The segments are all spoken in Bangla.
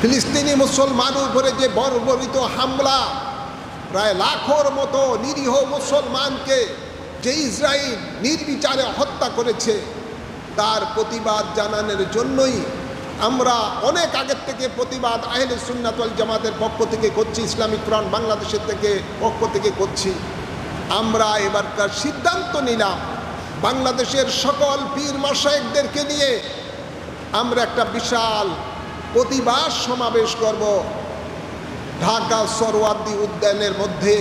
ফিলিস্তিনি মুসলমানের উপরে যে বর্বরিত হামলা, প্রায় লাখোর মতো নিরীহ মুসলমানকে যে ইসরায়েল নির্বিচারে হত্যা করেছে, তার প্রতিবাদ জানানোর জন্যই আমরা অনেক আগের থেকে প্রতিবাদ আহলে সুন্নাত ওয়াল জামাতের পক্ষ থেকে করছি, ইসলামিক ফ্রন্ট বাংলাদেশের পক্ষ থেকে করছি। আমরা এবারকার সিদ্ধান্ত নিলাম বাংলাদেশের সকল পীর মাশায়েখদেরকে নিয়ে আমরা একটা বিশাল প্রতিবাদ সমাবেশ করব ঢাকা সোহরাওয়ার্দী উদ্যানের মধ্যে।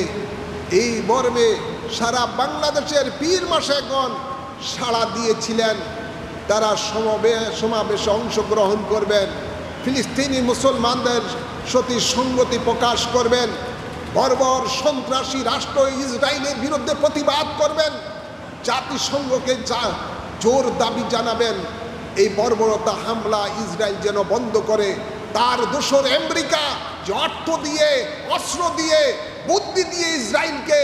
এই মর্মে সারা বাংলাদেশের পীর মাশায়েখগণ সাড়া দিয়েছিলেন, তারা সমাবেশে অংশগ্রহণ করবেন, ফিলিস্তিনি মুসলমানদের সাথে সংগতি প্রকাশ করবেন, বর্বর সন্ত্রাসী রাষ্ট্র ইসরায়েলের বিরুদ্ধে প্রতিবাদ করবেন, জাতিসংঘকে জোর দাবি জানাবেন এই বর্বরতা হামলা ইসরায়েল যেন বন্ধ করে। তার দোসর আমেরিকা যে অর্থ দিয়ে, অস্ত্র দিয়ে, বুদ্ধি দিয়ে ইসরায়েলকে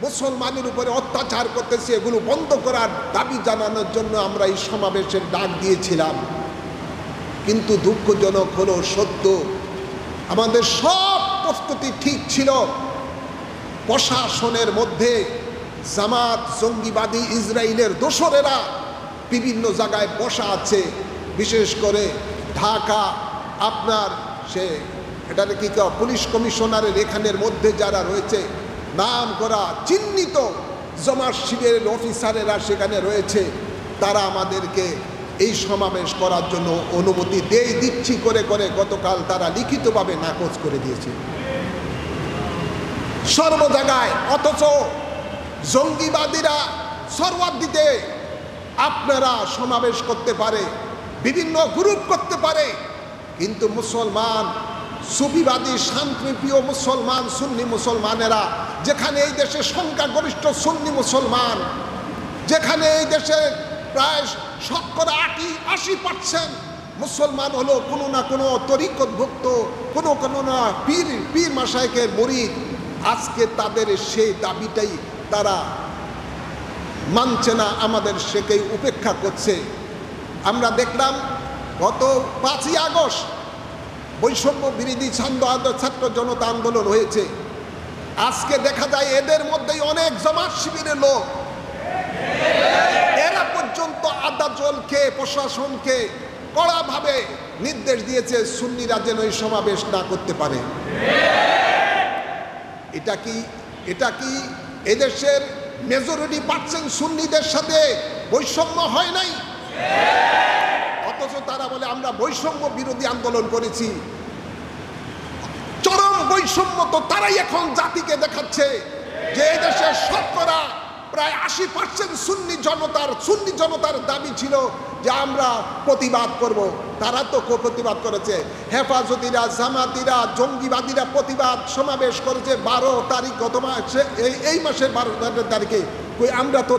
মুসলমানের উপরে অত্যাচার করতেছে, এগুলো বন্ধ করার দাবি জানানোর জন্য আমরা এই সমাবেশের ডাক দিয়েছিলাম। কিন্তু দুঃখজনক হলো সত্য, আমাদের সব প্রস্তুতি ঠিক ছিল, প্রশাসনের মধ্যে জামাত জঙ্গিবাদী ইসরায়েলের দোসরেরা বিভিন্ন জায়গায় বসা আছে, বিশেষ করে ঢাকা আপনার এটাকে কি পুলিশ কমিশনারের এখানের মধ্যে যারা রয়েছে নাম করা চিহ্নিত জামাত শিবিরের অফিসারেরা সেখানে রয়েছে, তারা আমাদেরকে এই সমাবেশ করার জন্য অনুমতি দিচ্ছি করে করে গতকাল তারা লিখিতভাবে নাকচ করে দিয়েছে সর্ব জায়গায়। অথচ জঙ্গিবাদীরা সোহরাওয়ার্দীতে আপনারা সমাবেশ করতে পারে, বিভিন্ন গ্রুপ করতে পারে, কিন্তু মুসলমান সুফিবাদী শান্তিপ্রিয় মুসলমান সুন্নি মুসলমানেরা, যেখানে এই দেশে সংখ্যাগরিষ্ঠ সুন্নি মুসলমান, যেখানে এই দেশে প্রায় 80% মুসলমান হলো কোনো না কোনো তরিকতভুক্ত, কোনো না পীর মাশায়েখের মুরিদ, আজকে তাদের সেই দাবিটাই তারা মানছে না, আমাদের সেকেই উপেক্ষা করছে। আমরা দেখলাম গত 5ই আগস্ট বৈষম্য বিরোধী ছাত্র জনতা আন্দোলন হয়েছে, আজকে দেখা যায় এদের মধ্যেই অনেক জামাত শিবিরের লোক, এরা পর্যন্ত আদালতকে প্রশাসনকে কড়াভাবে নির্দেশ দিয়েছে সুন্নিরা যেন এই সমাবেশ না করতে পারে। এটা কি এদেশের মেজরিটি পার্সেন্ট সুন্নিদের সাথে বৈষম্য হয় নাই? অথচ তারা বলে আমরা বৈষম্য বিরোধী আন্দোলন করেছি। চরম বৈষম্য তো তারাই এখন জাতিকে দেখাচ্ছে যে এদেশে শতকরা প্রায় 80% সুন্নি জনতার দাবি ছিল যে আমরা প্রতিবাদ করব, তারা তো প্রতিবাদ করেছে। হেফাজতিরা, জামাতিরা, জঙ্গিবাদীরা প্রতিবাদ সমাবেশ করেছে 12 তারিখ গত মাসে, এই মাসের 12 তারিখে। আমরা তো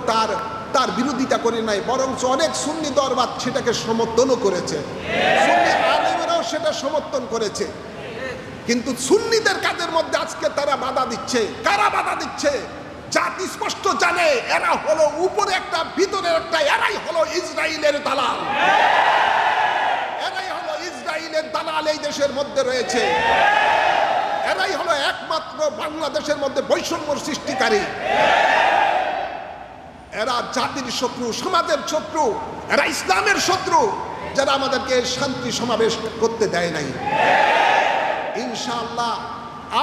তার বিরোধিতা করি নাই, বরং অনেক সুন্নি দরবার সেটাকে সমর্থনও করেছে, সুন্নি আলেমেরাও সেটা সমর্থন করেছে। কিন্তু সুন্নিদের কাজের মধ্যে আজকে তারা বাধা দিচ্ছে। কারা বাধা দিচ্ছে? জাতি স্পষ্ট জানে এরা হলো উপরে একটা ভিতরের একটা, এরাই হলো ইসরায়েলের দালাল, এরাই হলো ইসরায়েলের দালাল এই দেশের মধ্যে রয়েছে, এরাই হলো একমাত্র বাংলাদেশের মধ্যে বৈষম্য সৃষ্টিকারী। এরা জাতির শত্রু, সমাজের শত্রু, এরা ইসলামের শত্রু, যারা আমাদেরকে শান্তি সমাবেশ করতে দেয় নাই। ইনশাআল্লাহ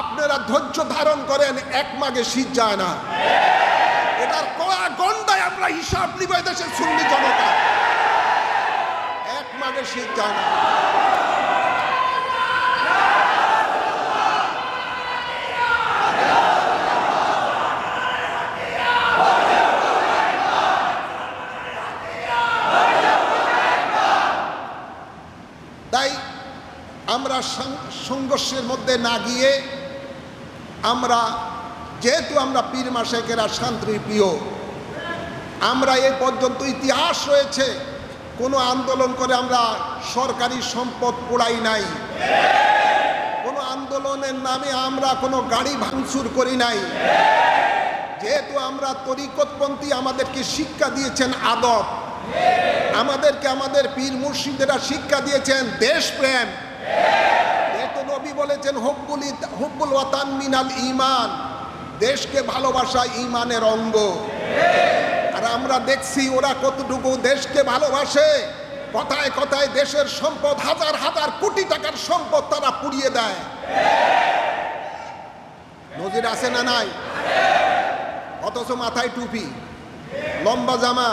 আপনারা ধৈর্য ধারণ করেন, এক মাঘে শীত যায় না, এটার কড়া গন্ডায় আমরা হিসাব নিব দেশের সুন্নি জনতা, এক মাঘে শীত যায় না। তাই আমরা সংঘর্ষের মধ্যে না গিয়ে, যেহেতু আমরা পীর মাশায়েখেরা শান্তিপ্রিয়, আমরা এই পর্যন্ত ইতিহাস রয়েছে কোনো আন্দোলন করে আমরা সরকারি সম্পদ পোড়াই নাই, কোনো আন্দোলনের নামে আমরা কোনো গাড়ি ভাঙচুর করি নাই। যেহেতু আমরা তরিকতপন্থী, আমাদেরকে শিক্ষা দিয়েছেন আদব, আমাদেরকে আমাদের পীর মুর্শিদেরা শিক্ষা দিয়েছেন দেশপ্রেম, নবী বলেছেন হুব্বুল ওয়াতান মিনাল ঈমান, দেশকে ভালোবাসা ঈমানের অঙ্গ। আর আমরা দেখছি ওরা কতটুকু দেশকে ভালোবাসে। কথায় কথায় দেশের সম্পদ, হাজার হাজার কোটি টাকার সম্পদ তারা পুড়িয়ে দেয়। নজির আছে না নাই? অথচ মাথায় টুপি, লম্বা জামা,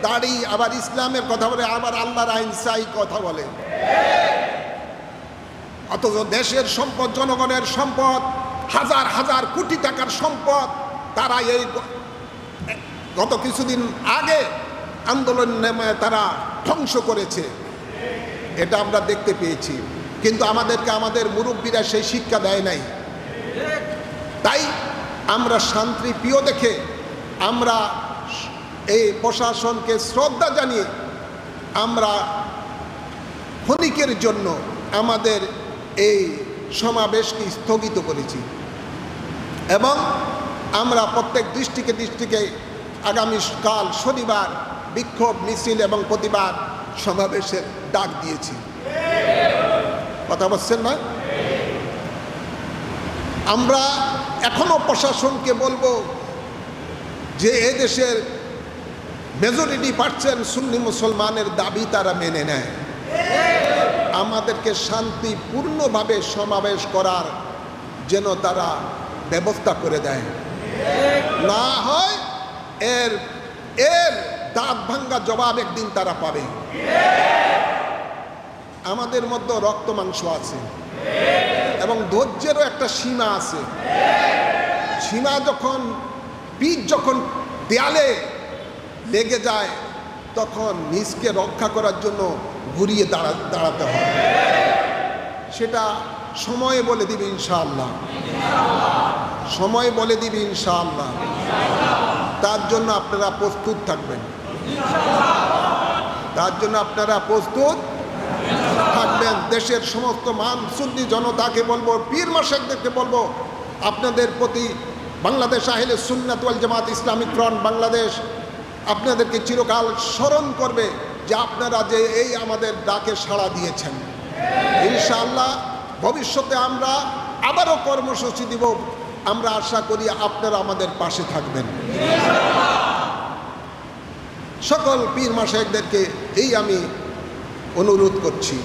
দাড়ি, আবার ইসলামের কথা বলে, আবার আল্লাহর আইন চাই কথা বলে। অথচ দেশের সম্পদ, জনগণের সম্পদ, হাজার হাজার কোটি টাকার সম্পদ তারা এই গত কিছুদিন আগে আন্দোলন নেমে তারা ধ্বংস করেছে। এটা আমরা দেখতে পেয়েছি, কিন্তু আমাদেরকে আমাদের মুরব্বীরা সেই শিক্ষা দেয় নাই। তাই আমরা শান্তি প্রিয় দেখে আমরা এই প্রশাসনকে শ্রদ্ধা জানিয়ে আমরা ক্ষণিকের জন্য আমাদের এই সমাবেশকে স্থগিত করেছি এবং আমরা প্রত্যেক ডিস্ট্রিক্টে আগামীকাল শনিবার বিক্ষোভ মিছিল এবং প্রতিবাদ সমাবেশের ডাক দিয়েছি। কথা বলছেন না? আমরা এখনো প্রশাসনকে বলবো যে এদেশের মেজরিটি পার্সেন্ট সুন্নি মুসলমানের দাবি তারা মেনে নেয়। আমাদেরকে শান্তিপূর্ণভাবে সমাবেশ করার যেন তারা ব্যবস্থা করে দেয়, না হয় এর দাঁত ভাঙ্গা জবাব একদিন তারা পাবে। আমাদের মধ্যে রক্ত মাংস আছে এবং ধৈর্যেরও একটা সীমা আছে। সীমা যখন পিঠ যখন দেয়ালে লেগে যায় তখন নিজকে রক্ষা করার জন্য ঘুরিয়ে দাঁড়াতে হয়। সেটা সময় বলে দিবে ইনশাআল্লাহ, সময় বলে দিবে ইনশাআল্লাহ। তার জন্য আপনারা প্রস্তুত থাকবেন, তার জন্য আপনারা প্রস্তুত থাকবেন। দেশের সমস্ত সুন্নি জনতাকে বলবো, পীর মাশায়েখদেরকে বলবো, আপনাদের প্রতি বাংলাদেশ আহলে সুন্নাত ওয়াল জামাত ইসলামিক ফ্রন্ট বাংলাদেশ আপনাদেরকে চিরকাল স্মরণ করবে যে আপনারা যে এই আমাদের ডাকে সাড়া দিয়েছেন। ইনশাআল্লাহ ভবিষ্যতে আমরা আবারও কর্মসূচি দিব। আমরা আশা করি আপনারা আমাদের পাশে থাকবেন। সকল পীর মাশায়েখদেরকে এই আমি অনুরোধ করছি।